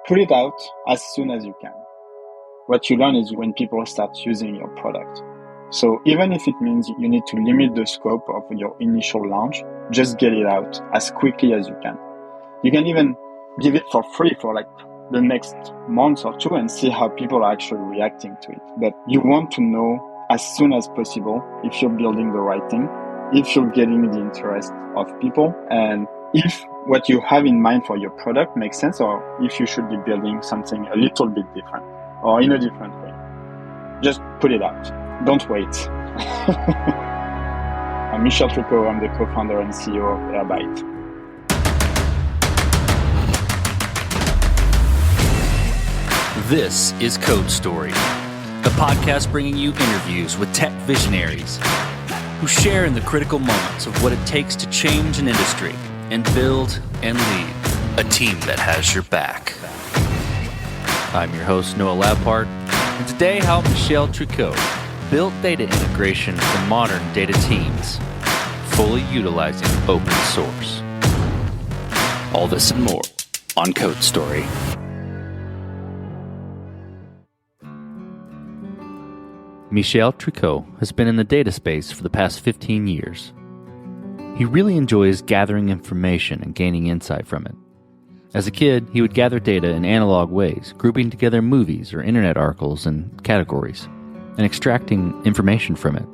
put it out as soon as you can. What you learn is when people start using your product. So even if it means you need to limit the scope of your initial launch, just get it out as quickly as you can. You can even give it for free for like the next month or two and see how people are actually reacting to it. But you want to know as soon as possible if you're building the right thing, if you're getting the interest of people, and if what you have in mind for your product makes sense, or if you should be building something a little bit different or in a different way. Just put it out. Don't wait. I'm Michel Tricot. I'm the co-founder and CEO of Airbyte. This is Code Story, a podcast bringing you interviews with tech visionaries who share in the critical moments of what it takes to change an industry and build and lead a team that has your back. I'm your host, Noah Lappart, and today how Michel Tricot built data integration for modern data teams, fully utilizing open source. All this and more on Code Story. Michel Tricot has been in the data space for the past 15 years. He really enjoys gathering information and gaining insight from it. As a kid, he would gather data in analog ways, grouping together movies or internet articles and categories, and extracting information from it.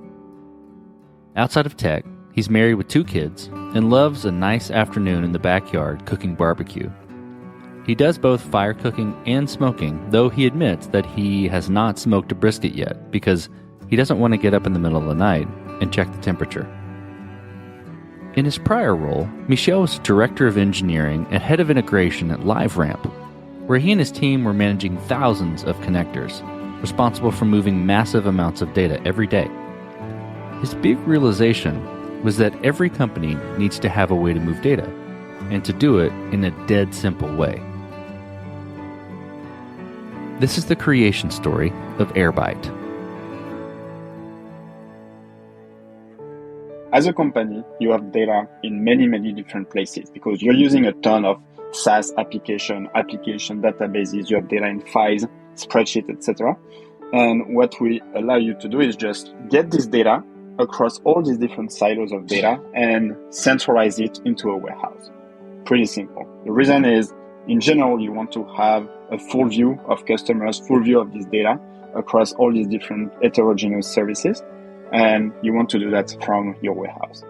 Outside of tech, he's married with 2 kids and loves a nice afternoon in the backyard cooking barbecue. He does both fire cooking and smoking, though he admits that he has not smoked a brisket yet because he doesn't want to get up in the middle of the night and check the temperature. In his prior role, Michel was Director of Engineering and Head of Integration at LiveRamp, where he and his team were managing thousands of connectors, responsible for moving massive amounts of data every day. His big realization was that every company needs to have a way to move data, and to do it in a dead simple way. This is the creation story of Airbyte. As a company, you have data in many different places because you're using a ton of SaaS application databases. You have data in files, spreadsheet, etc. And what we allow you to do is just get this data across all these different silos of data and centralize it into a warehouse. Pretty simple. The reason is, in general, you want to have a full view of customers, full view of this data across all these different heterogeneous services. And you want to do that from your warehouse.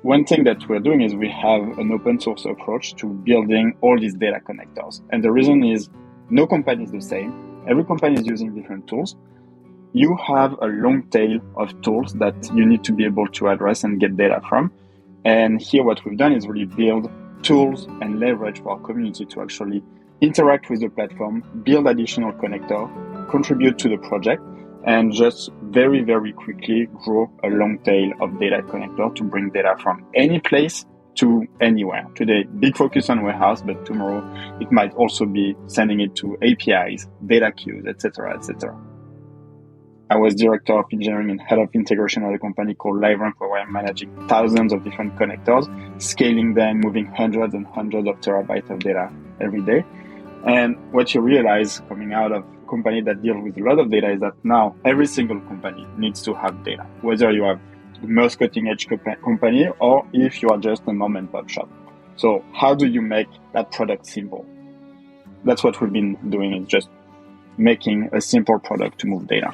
One thing that we're doing is we have an open source approach to building all these data connectors. And the reason is no company is the same. Every company is using different tools. You have a long tail of tools that you need to be able to address and get data from. And here what we've done is really build tools and leverage for our community to actually interact with the platform, build additional connector, contribute to the project, and just very quickly grow a long tail of data connector to bring data from any place to anywhere. Today, big focus on warehouse, but tomorrow it might also be sending it to APIs, data queues, etc., etc. I was director of engineering and head of integration at a company called LiveRamp, where I'm managing thousands of different connectors, scaling them, moving hundreds and hundreds of terabytes of data every day. And what you realize coming out of a company that deals with a lot of data is that now every single company needs to have data, whether you have the most cutting edge company or if you are just a mom and pop shop. So how do you make that product simple? That's what we've been doing, is just making a simple product to move data.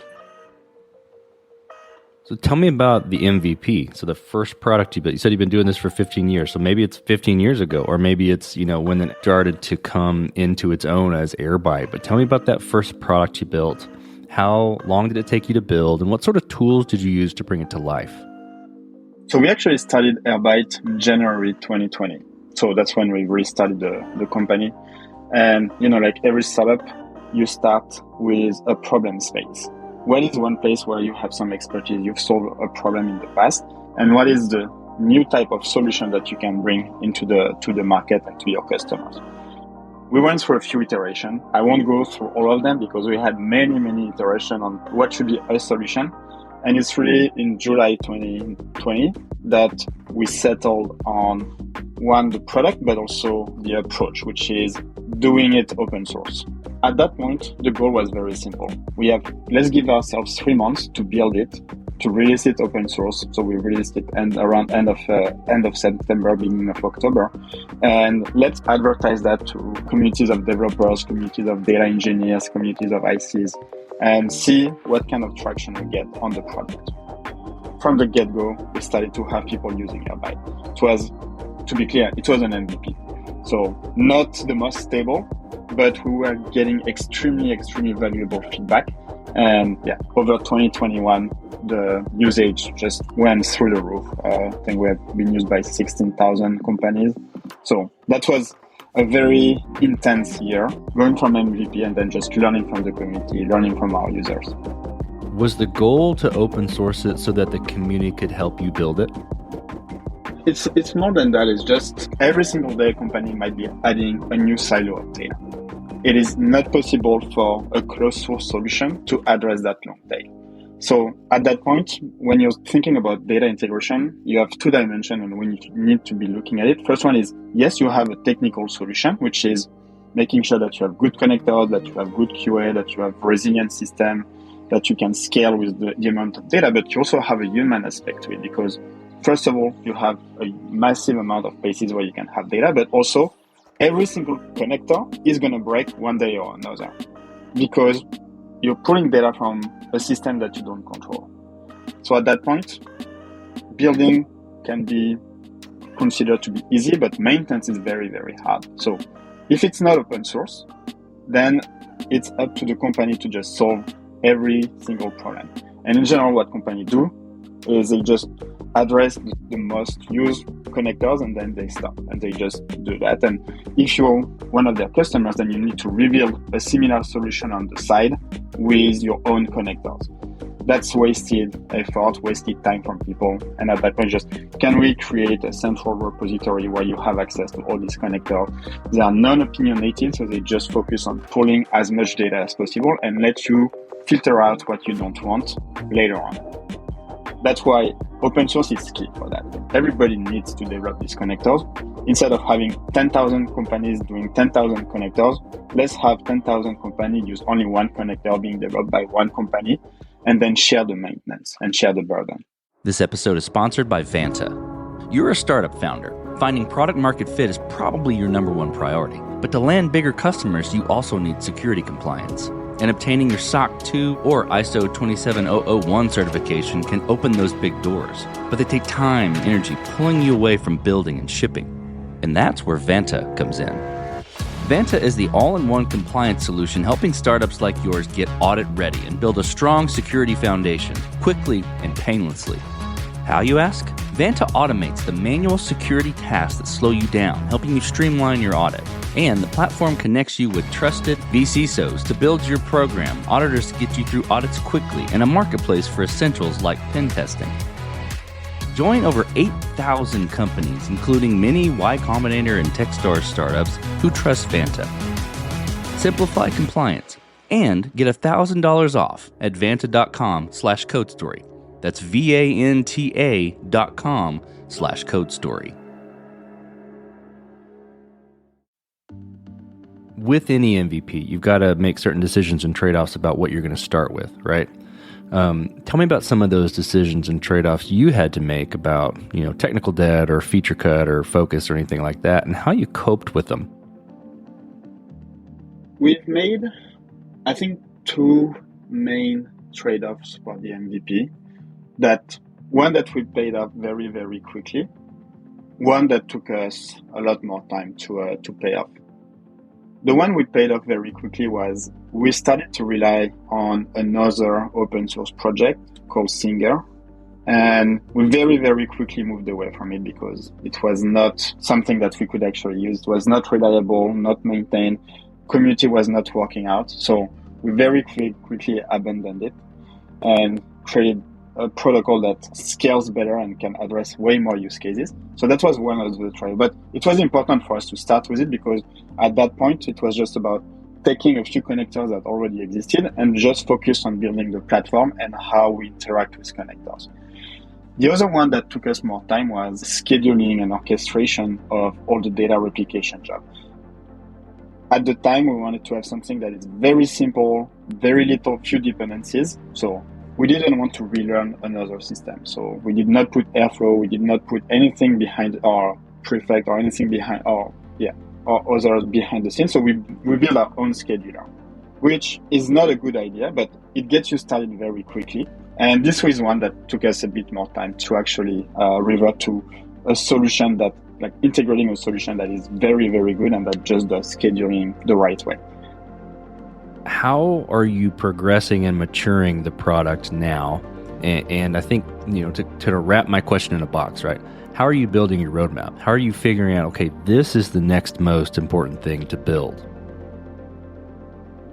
So tell me about the MVP. So the first product you built, you said you've been doing this for 15 years. So maybe it's 15 years ago, or maybe it's, when it started to come into its own as Airbyte. But tell me about that first product you built. How long did it take you to build, and what sort of tools did you use to bring it to life? So we actually started Airbyte in January 2020. So that's when we really started the company. And, like every startup, you start with a problem space. What is one place where you have some expertise, you've solved a problem in the past, and what is the new type of solution that you can bring to the market and to your customers? We went through a few iterations. I won't go through all of them because we had many iterations on what should be a solution. And it's really in July 2020 that we settled on, one, the product, but also the approach, which is doing it open source. At that point, the goal was very simple. Let's give ourselves 3 months to build it, to release it open source. So we released it around end of September, beginning of October. And let's advertise that to communities of developers, communities of data engineers, communities of ICs, and see what kind of traction we get on the project. From the get-go, we started to have people using Airbyte. It was, to be clear, it was an MVP. So not the most stable, but we were getting extremely, extremely valuable feedback. And yeah, over 2021, the usage just went through the roof. I think we have been used by 16,000 companies. So that was a very intense year, going from MVP and then just learning from the community, learning from our users. Was the goal to open source it so that the community could help you build it? It's more than that. It's just every single day a company might be adding a new silo of data. It is not possible for a closed source solution to address that long tail. So at that point, when you're thinking about data integration, you have 2 dimensions and we need to be looking at it. First one is, yes, you have a technical solution, which is making sure that you have good connectors, that you have good QA, that you have resilient system, that you can scale with the amount of data, but you also have a human aspect to it because first of all, you have a massive amount of places where you can have data, but also every single connector is going to break one day or another because you're pulling data from a system that you don't control. So at that point, building can be considered to be easy, but maintenance is very, very hard. So if it's not open source, then it's up to the company to just solve every single problem. And in general, what companies do is they just address the most used connectors and then they stop and they just do that. And if you're one of their customers, then you need to rebuild a similar solution on the side with your own connectors. That's wasted effort, wasted time from people. And at that point, just can we create a central repository where you have access to all these connectors? They are non-opinionated, so they just focus on pulling as much data as possible and let you filter out what you don't want later on. That's why open source is key for that. Everybody needs to develop these connectors. Instead of having 10,000 companies doing 10,000 connectors, let's have 10,000 companies use only one connector being developed by one company and then share the maintenance and share the burden. This episode is sponsored by Vanta. You're a startup founder. Finding product market fit is probably your number one priority. But to land bigger customers, you also need security compliance. And obtaining your SOC 2 or ISO 27001 certification can open those big doors. But they take time and energy, pulling you away from building and shipping. And that's where Vanta comes in. Vanta is the all-in-one compliance solution helping startups like yours get audit ready and build a strong security foundation quickly and painlessly. How, you ask? Vanta automates the manual security tasks that slow you down, helping you streamline your audit. And the platform connects you with trusted VCSOs to build your program, auditors to get you through audits quickly, and a marketplace for essentials like pen testing. Join over 8,000 companies, including many Y Combinator and Techstars startups who trust Vanta. Simplify compliance and get $1,000 off at vanta.com/codestory. That's VANTA.com/codestory. With any MVP, you've got to make certain decisions and trade-offs about what you're going to start with, right? Tell me about some of those decisions and trade-offs you had to make about, technical debt or feature cut or focus or anything like that, and how you coped with them. We've made, I think, 2 main trade-offs for the MVP. One that we paid off very, very quickly. One that took us a lot more time to pay off. The one we paid off very quickly was we started to rely on another open source project called Singer. And we very, very quickly moved away from it because it was not something that we could actually use. It was not reliable, not maintained. Community was not working out. So we very quickly abandoned it and created a protocol that scales better and can address way more use cases. So that was one of the trials. But it was important for us to start with it because at that point, it was just about taking a few connectors that already existed and just focus on building the platform and how we interact with connectors. The other one that took us more time was scheduling and orchestration of all the data replication jobs. At the time, we wanted to have something that is very simple, very little, few dependencies. So we didn't want to relearn another system. So we did not put Airflow. We did not put anything behind our prefect or anything behind our others behind the scenes. So we build our own scheduler, which is not a good idea, but it gets you started very quickly. And this was one that took us a bit more time to actually revert to a solution that, like integrating a solution that is very, very good and that just does scheduling the right way. How are you progressing and maturing the product now? And I think, to wrap my question in a box, right? How are you building your roadmap? How are you figuring out, okay, this is the next most important thing to build?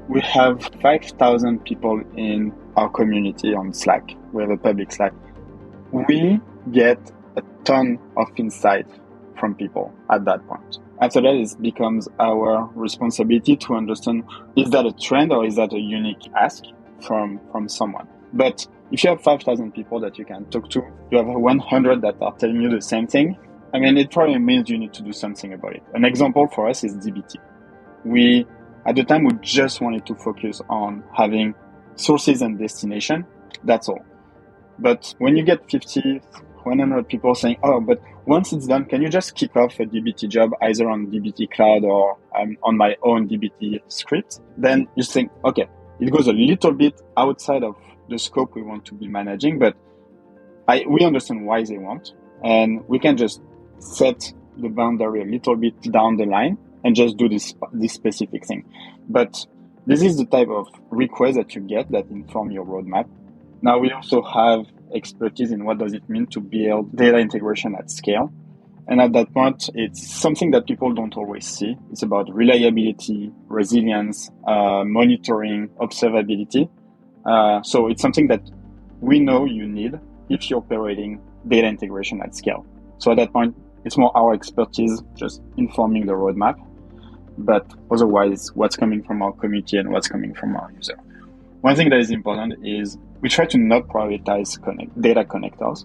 We have 5,000 people in our community on Slack. We have a public Slack. We get a ton of insight from people at that point. After that, it becomes our responsibility to understand, is that a trend or is that a unique ask from someone? But if you have 5,000 people that you can talk to, you have 100 that are telling you the same thing, I mean, it probably means you need to do something about it. An example for us is DBT. At the time, we just wanted to focus on having sources and destination. That's all. But when you get 50, 100 people saying, oh, but once it's done, can you just kick off a DBT job either on DBT Cloud or on my own DBT script? Then you think, okay, it goes a little bit outside of the scope we want to be managing, but we understand why they want, and we can just set the boundary a little bit down the line and just do this specific thing. But this is the type of request that you get that inform your roadmap. Now we also have expertise in what does it mean to build data integration at scale. And at that point, it's something that people don't always see. It's about reliability, resilience, monitoring, observability. So it's something that we know you need if you're operating data integration at scale. So at that point, it's more our expertise just informing the roadmap. But otherwise, what's coming from our community and what's coming from our user. One thing that is important is we try to not prioritize data connectors,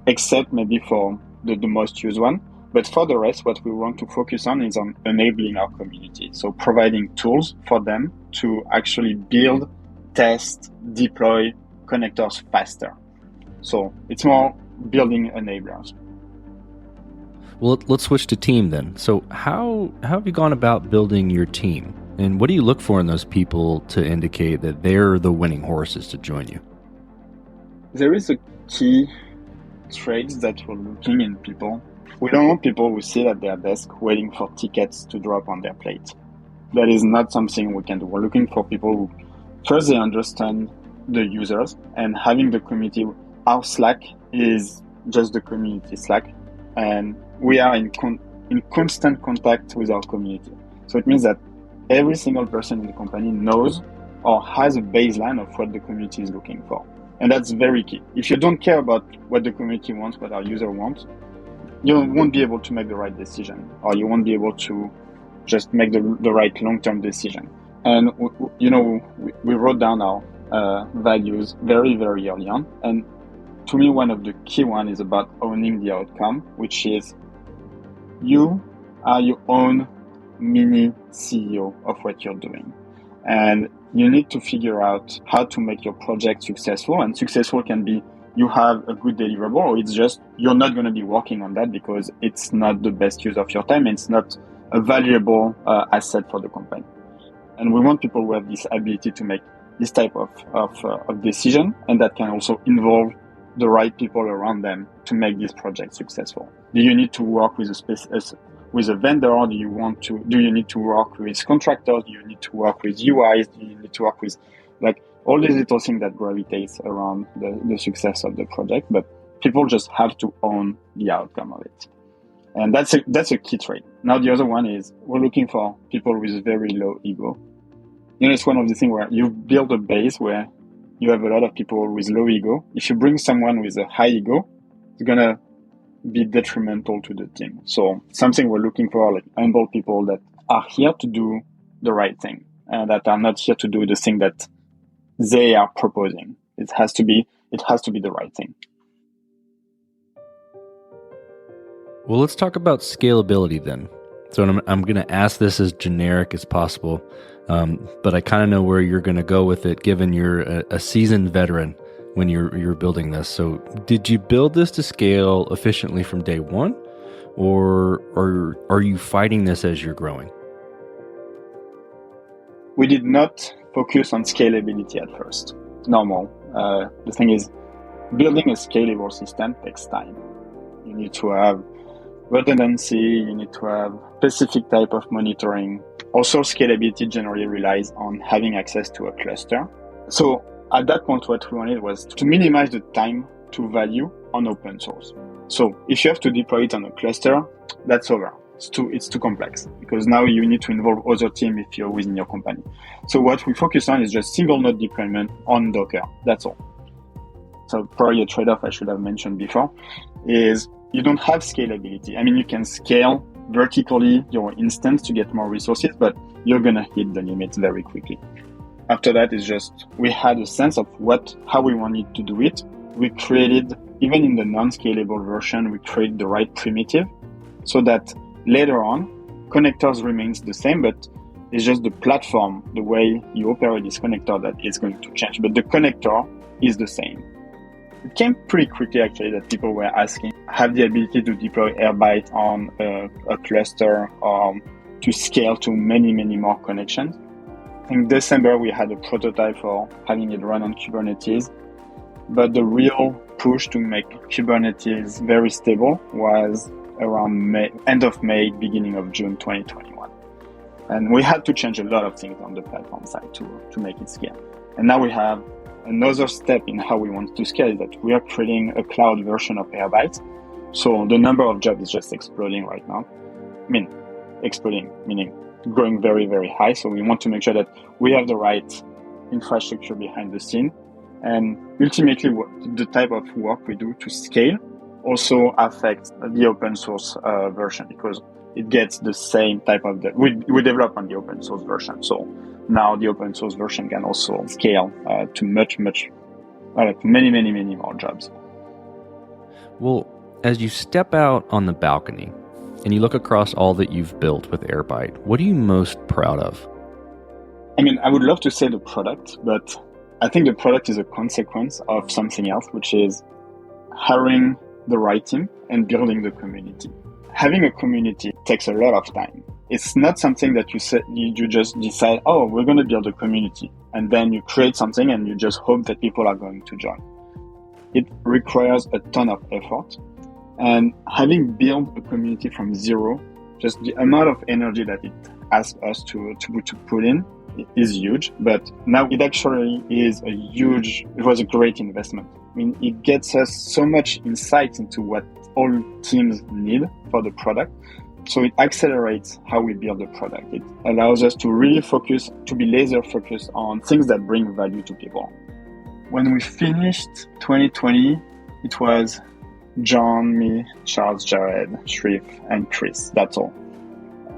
except maybe for the most used one. But for the rest, what we want to focus on is on enabling our community. So providing tools for them to actually build, test, deploy connectors faster. So it's more building enablers. Well, let's switch to team then. So how have you gone about building your team? And what do you look for in those people to indicate that they're the winning horses to join you? There is a key trait that we're looking in people. We don't want people who sit at their desk waiting for tickets to drop on their plate. That is not something we can do. We're looking for people who, first, they understand the users, and having the community. Our Slack is just the community Slack, and we are in constant contact with our community. So it means that every single person in the company knows or has a baseline of what the community is looking for. And that's very key. If you don't care about what the community wants, what our user wants, you won't be able to make the right decision, or you won't be able to just make the right long-term decision. And, we wrote down our values very, very early on. And to me, one of the key one is about owning the outcome, which is you are your own mini CEO of what you're doing. And you need to figure out how to make your project successful. And successful can be you have a good deliverable, or it's just you're not going to be working on that because it's not the best use of your time and it's not a valuable asset for the company. And we want people who have this ability to make this type of decision, and that can also involve the right people around them to make this project successful. Do you need to work with a vendor? Do you need to work with contractors? Do you need to work with UIs? Do you need to work with all these little things that gravitates around the success of the project? But people just have to own the outcome of it. And that's a key trait. Now, the other one is we're looking for people with very low ego. It's one of the things where you build a base where you have a lot of people with low ego. If you bring someone with a high ego, it's going to be detrimental to the team. So something we're looking for, humble people that are here to do the right thing, and that are not here to do the thing that they are proposing. It has to be the right thing. Well, let's talk about scalability then. So I'm going to ask this as generic as possible, but I kind of know where you're going to go with it, given you're a seasoned veteran when you're building this. So did you build this to scale efficiently from day one, or are you fighting this as you're growing? We did not focus on scalability at first. Normal. The thing is, building a scalable system takes time. You need to have redundancy, you need to have specific type of monitoring. Also, scalability generally relies on having access to a cluster. So at that point, what we wanted was to minimize the time to value on open source. So if you have to deploy it on a cluster, that's over. It's too complex, because now you need to involve other teams if you're within your company. So what we focus on is just single node deployment on Docker. That's all. So probably a trade-off I should have mentioned before is you don't have scalability. I mean, you can scale vertically your instance to get more resources, but you're going to hit the limits very quickly. After that, it's just, we had a sense of how we wanted to do it. We created, even in the non-scalable version, we created the right primitive so that later on, connectors remains the same, but it's just the platform, the way you operate this connector that is going to change. But the connector is the same. It came pretty quickly, actually, that people were asking, have the ability to deploy Airbyte on a cluster or to scale to many, many more connections. In December, we had a prototype for having it run on Kubernetes. But the real push to make Kubernetes very stable was around end of May, beginning of June 2021. And we had to change a lot of things on the platform side to make it scale. And now we have another step in how we want to scale, is that we are creating a cloud version of Airbyte. So the number of jobs is just exploding right now. I mean, exploding, meaning growing very, very high. So we want to make sure that we have the right infrastructure behind the scene. And ultimately, the type of work we do to scale also affects the open source version, because it gets the same type of we develop on the open source version. So now the open source version can also scale to many more jobs. Well, as you step out on the balcony and you look across all that you've built with Airbyte, what are you most proud of? I mean, I would love to say the product, but I think the product is a consequence of something else, which is hiring the right team and building the community. Having a community takes a lot of time. It's not something that you just decide, oh, we're going to build a community, and then you create something and you just hope that people are going to join. It requires a ton of effort. And having built a community from zero, just the amount of energy that it asks us to put in is huge. But now it actually it was a great investment. I mean, it gets us so much insight into what all teams need for the product. So it accelerates how we build the product. It allows us to really focus, to be laser focused on things that bring value to people. When we finished 2020, it was John, me, Charles, Jared, Shrif, and Chris. That's all.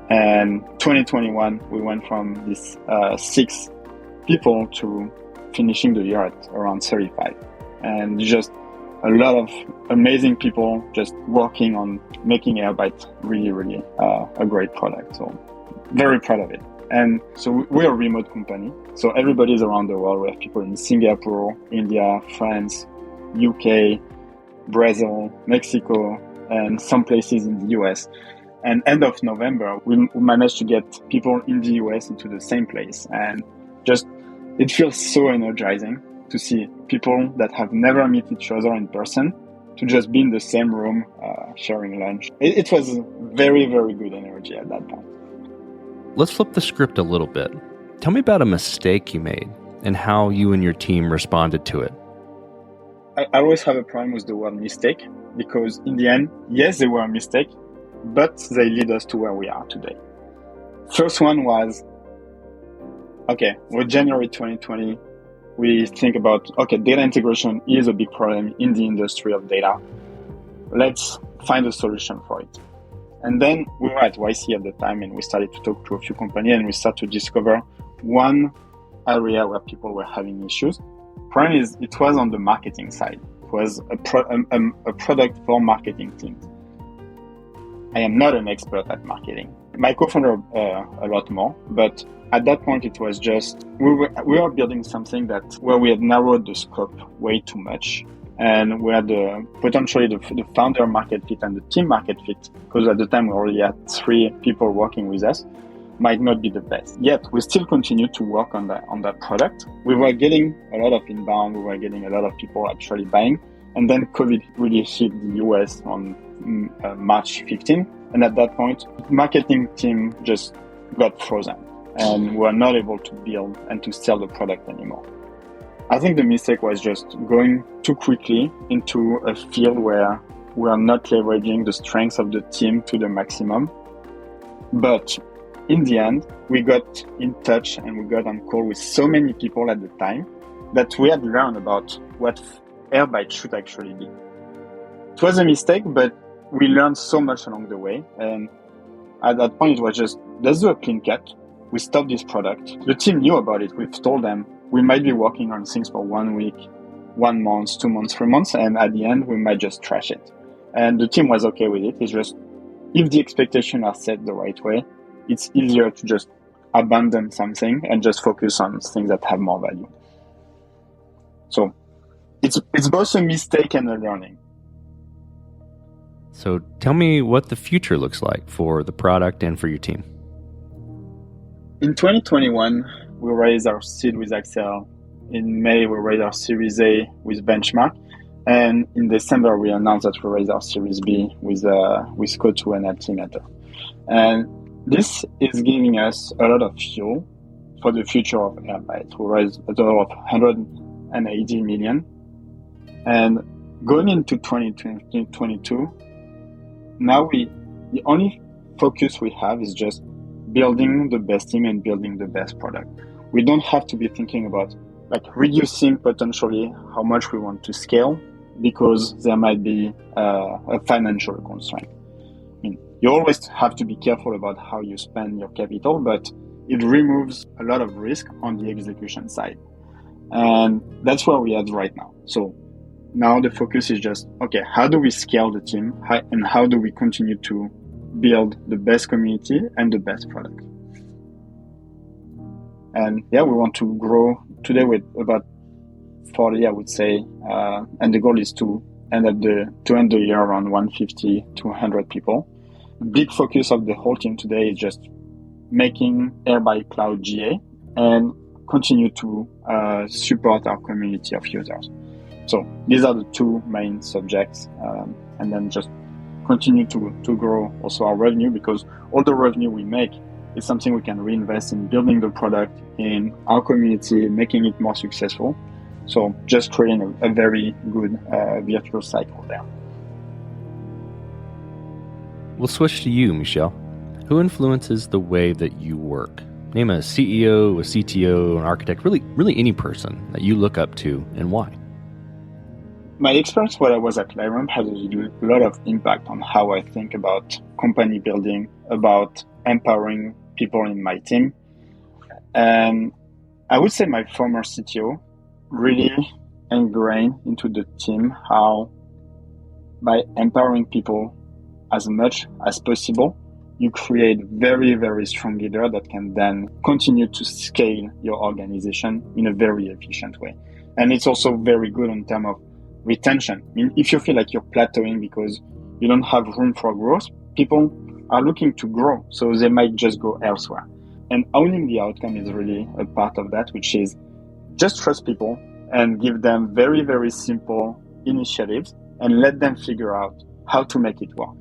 And 2021, we went from this 6 people to finishing the year at around 35. And just a lot of amazing people just working on making Airbyte really a great product. So very proud of it. And so we're a remote company. So everybody's around the world. We have people in Singapore, India, France, UK, Brazil, Mexico, and some places in the US. And end of November, we managed to get people in the US into the same place. And just, it feels so energizing to see people that have never met each other in person to just be in the same room, sharing lunch. It was very, very good energy at that point. Let's flip the script a little bit. Tell me about a mistake you made and how you and your team responded to it. I always have a problem with the word mistake, because in the end, yes, they were a mistake, but they lead us to where we are today. First one was, okay, we're January 2020. We think about, okay, data integration is a big problem in the industry of data. Let's find a solution for it. And then we were at YC at the time, and we started to talk to a few companies, and we started to discover one area where people were having issues. Problem is, it was on the marketing side. It was a product for marketing teams. I am not an expert at marketing. My co-founder a lot more, but at that point it was just we were building something where we had narrowed the scope way too much, and where potentially the founder market fit and the team market fit, because at the time we already had 3 people working with us, might not be the best. Yet we still continued to work on that product. We were getting a lot of inbound, we were getting a lot of people actually buying, and then COVID really hit the US on March 15. And at that point, the marketing team just got frozen and we were not able to build and to sell the product anymore. I think the mistake was just going too quickly into a field where we are not leveraging the strengths of the team to the maximum. But in the end, we got in touch and we got on call with so many people at the time that we had learned about what Airbyte should actually be. It was a mistake, but we learned so much along the way. And at that point, it was just, let's do a clean cut. We stopped this product. The team knew about it. We've told them we might be working on things for 1 week, 1 month, 2 months, 3 months. And at the end, we might just trash it. And the team was okay with it. It's just, if the expectations are set the right way, it's easier to just abandon something and just focus on things that have more value. So it's both a mistake and a learning. So tell me what the future looks like for the product and for your team. In 2021, we raised our seed with Axel. In May, we raised our Series A with Benchmark. And in December, we announced that we raised our Series B with Cotu and Altimeter. And this is giving us a lot of fuel for the future of Airbyte. We raised a total of 180 million. And going into 2022, now the only focus we have is just building the best team and building the best product. We don't have to be thinking about reducing potentially how much we want to scale, because there might be a financial constraint. I mean, you always have to be careful about how you spend your capital, but it removes a lot of risk on the execution side. And that's where we are right now. So now the focus is just, okay, how do we scale the team and how do we continue to build the best community and the best product? And we want to grow today with about 40, I would say. And the goal is to end the year around 150 to 100 people. Big focus of the whole team today is just making Airbyte Cloud GA and continue to support our community of users. So these are the 2 main subjects, and then just continue to grow also our revenue, because all the revenue we make is something we can reinvest in building the product, in our community, making it more successful. So just creating a very good virtuous cycle there. We'll switch to you, Michel. Who influences the way that you work? Name a CEO, a CTO, an architect, really any person that you look up to, and why. My experience while I was at LiveRamp has a lot of impact on how I think about company building, about empowering people in my team. And I would say my former CTO really ingrained into the team how by empowering people as much as possible, you create very, very strong leader that can then continue to scale your organization in a very efficient way. And it's also very good in terms of retention. I mean, if you feel like you're plateauing because you don't have room for growth, people are looking to grow, so they might just go elsewhere. And owning the outcome is really a part of that, which is just trust people and give them very, very simple initiatives and let them figure out how to make it work.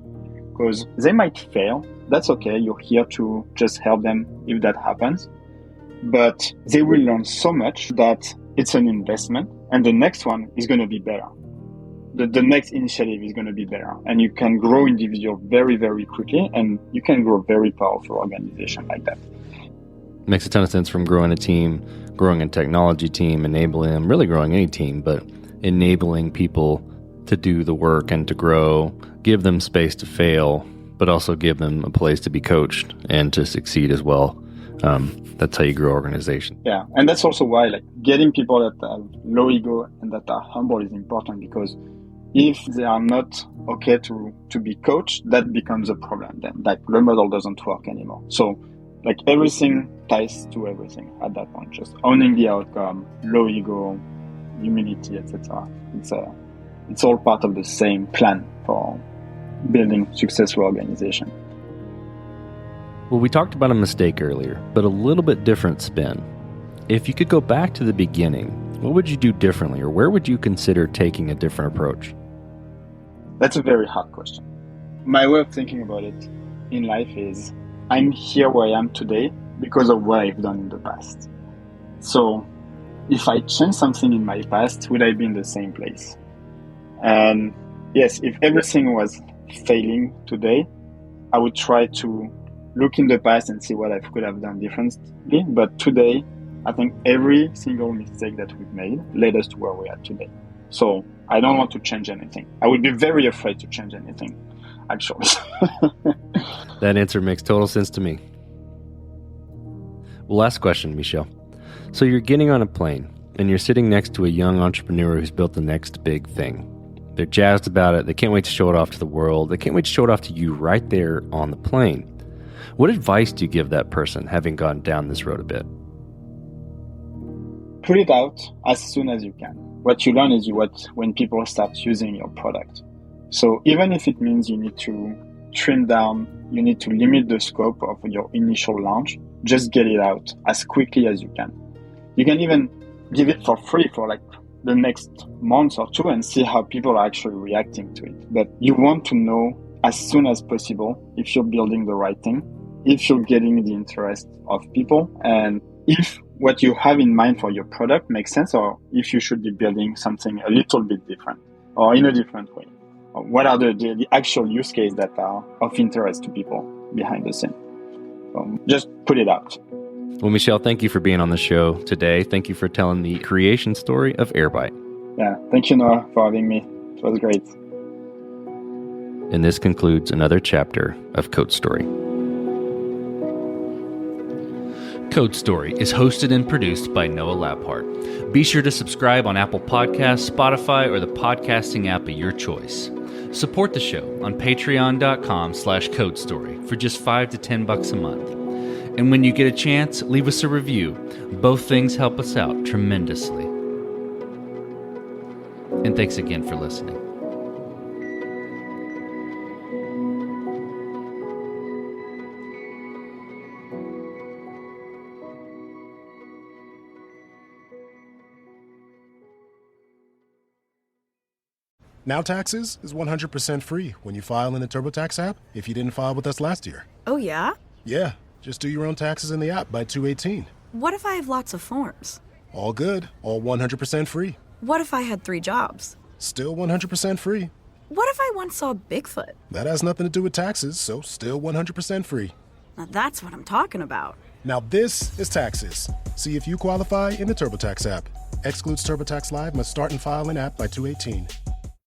Because they might fail. That's okay. You're here to just help them if that happens. But they will learn so much that it's an investment, and the next one is going to be better. The next initiative is going to be better, and you can grow individual very, very quickly, and you can grow very powerful organization like that. Makes a ton of sense from growing a team, growing a technology team, enabling them, really growing any team, but enabling people to do the work and to grow, give them space to fail, but also give them a place to be coached and to succeed as well. That's how you grow organization. Yeah, and that's also why getting people that have low ego and that are humble is important, because If they are not okay to be coached, that becomes a problem then. Like the model doesn't work anymore. So like everything ties to everything at that point. Just owning the outcome, low ego, humility, etc. It's all part of the same plan for building successful organization. Well, we talked about a mistake earlier, but a little bit different spin. If you could go back to the beginning, what would you do differently, or where would you consider taking a different approach? That's a very hard question. My way of thinking about it in life is I'm here where I am today because of what I've done in the past. So if I change something in my past, would I be in the same place? And yes, if everything was failing today, I would try to look in the past and see what I could have done differently. But today, I think every single mistake that we've made led us to where we are today. So I don't want to change anything. I would be very afraid to change anything, actually. That answer makes total sense to me. Well, last question, Michel. So you're getting on a plane and you're sitting next to a young entrepreneur who's built the next big thing. They're jazzed about it. They can't wait to show it off to the world. They can't wait to show it off to you right there on the plane. What advice do you give that person, having gone down this road a bit? Put it out as soon as you can. What you learn is when people start using your product. So even if it means you need to trim down, you need to limit the scope of your initial launch, just get it out as quickly as you can. You can even give it for free for like the next month or two and see how people are actually reacting to it. But you want to know as soon as possible if you're building the right thing, if you're getting the interest of people, and if what you have in mind for your product makes sense, or if you should be building something a little bit different or in a different way. What are the actual use cases that are of interest to people behind the scene? So just put it out. Well, Michel, thank you for being on the show today. Thank you for telling the creation story of Airbyte. Yeah, thank you, Noah, for having me. It was great. And this concludes another chapter of Code Story. Code Story is hosted and produced by Noah Laphart. Be sure to subscribe on Apple Podcasts, Spotify, or the podcasting app of your choice. Support the show on patreon.com/codestory for just $5 to $10 a month. And when you get a chance, leave us a review. Both things help us out tremendously. And thanks again for listening. Now Taxes is 100% free when you file in the TurboTax app if you didn't file with us last year. Oh, yeah? Yeah, just do your own taxes in the app by 2/18. What if I have lots of forms? All good, all 100% free. What if I had 3 jobs? Still 100% free. What if I once saw Bigfoot? That has nothing to do with taxes, so still 100% free. Now that's what I'm talking about. Now this is Taxes. See if you qualify in the TurboTax app. Excludes TurboTax Live, must start and file in app by 2/18.